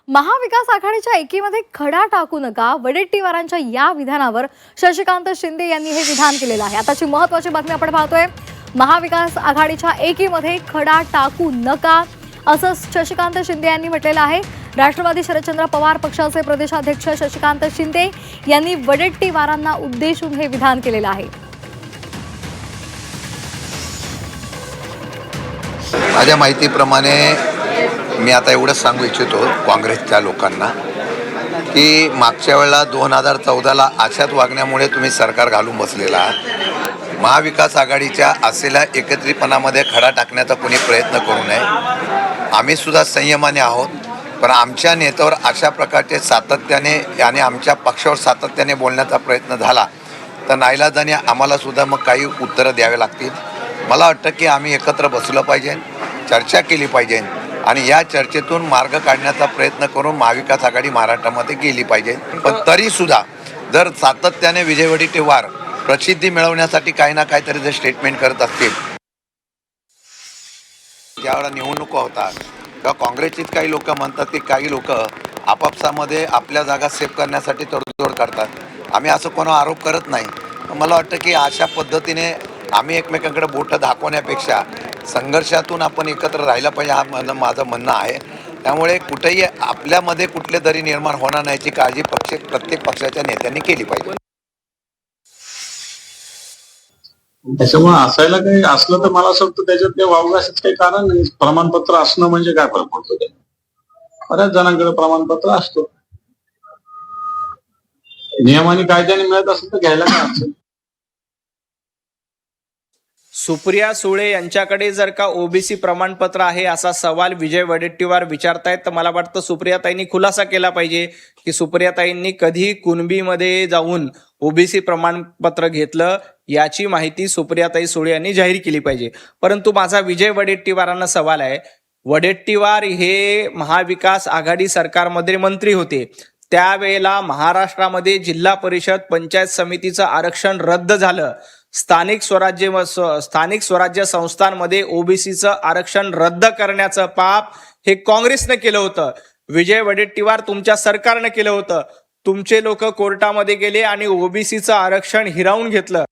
महाविकास आघाडीच्या एकीमध्ये खडा टाकू नका, वडेट्टीवारांच्या या विधानावर शशिकांत शिंदे यांनी हे विधान केलेलं आहे। आताची महत्त्वाची बातमी आपण पाहतोय। महाविकास आघाडीच्या एकीमध्ये खडा टाकू नका असं शशिकांत शिंदे यांनी म्हटलेलं आहे। राष्ट्रवादी शरदचंद्र पवार पक्षाचे प्रदेशाध्यक्ष शशिकांत शिंदे यांनी वडेट्टीवारांना उद्देशून हे विधान केलेलं आहे। माझ्या माहितीप्रमाणे मी आता एवढंच सांगू इच्छितो काँग्रेसच्या लोकांना की मागच्या वेळेला 2014ला अशाच वागण्यामुळे तुम्ही सरकार घालून बसलेला आहात। महाविकास आघाडीच्या असलेल्या एकत्रितपणामध्ये खडा टाकण्याचा कोणी प्रयत्न करू नये। आम्ही सुद्धा संयमाने आहोत, पण आमच्या नेत्यावर अशा प्रकारचे सातत्याने आणि आमच्या पक्षावर सातत्याने बोलण्याचा प्रयत्न झाला तर नाईलाजाने आम्हाला सुद्धा मग काही उत्तरं द्यावे लागतील। मला वाटतं की आम्ही एकत्र बसलं पाहिजे, चर्चा केली पाहिजे आणि या चर्चेतून मार्ग काढण्याचा प्रयत्न करून महाविकास आघाडी महाराष्ट्रामध्ये गेली पाहिजे। पण तरीसुद्धा जर सातत्याने विजय वडेट्टीवार प्रसिद्धी मिळवण्यासाठी काही ना काहीतरी जर स्टेटमेंट करत असतील, ज्यावेळेला निवडणुका होतात तेव्हा काँग्रेसचीच काही लोक म्हणतात की काही लोक आपापसामध्ये आपल्या जागा सेव्ह करण्यासाठी तडजोड करतात। आम्ही असं कोणा आरोप करत नाही। मला वाटतं की अशा पद्धतीने आम्ही एकमेकांकडे बोटं दाखवण्यापेक्षा संघर्षातून आपण एकत्र राहिला पाहिजे, हा माझं म्हणणं आहे। त्यामुळे कुठेही आपल्यामध्ये कुठले तरी निर्माण होणार नाही याची काळजी प्रत्येक पक्षाच्या नेत्यांनी केली पाहिजे। त्याच्यामुळे असायला काही असलं तर मला असं वाटतं त्याच्यात काही वावगाशीच काही कारण नाही। प्रमाणपत्र असणं म्हणजे काय फरक पडतो? ते बऱ्याच जणांकडे प्रमाणपत्र असतो, नियमाने कायद्याने मिळत असेल तर घ्यायला काय अडचण। सुप्रिया सुळे यांच्याकडे जर का ओबीसी प्रमाणपत्र आहे असा सवाल विजय वडेट्टीवार विचारतायत, तर मला वाटतं सुप्रियाताईंनी खुलासा केला पाहिजे की सुप्रियाताईंनी कधी कुणबीमध्ये जाऊन ओबीसी प्रमाणपत्र घेतलं याची माहिती सुप्रियाताई सुळे यांनी जाहीर केली पाहिजे। परंतु माझा विजय वडेट्टीवारांना सवाल आहे, वडेट्टीवार हे महाविकास आघाडी सरकारमध्ये मंत्री होते, त्यावेळेला महाराष्ट्रामध्ये जिल्हा परिषद पंचायत समितीचं आरक्षण रद्द झालं, स्थानिक स्वराज्य संस्थांमध्ये ओबीसीचं आरक्षण रद्द करण्याचं पाप हे काँग्रेसने केलं होतं, विजय वडेट्टीवार तुमच्या सरकारने केलं होतं। तुमचे लोक कोर्टामध्ये गेले आणि ओबीसीचं आरक्षण हिरावून घेतलं।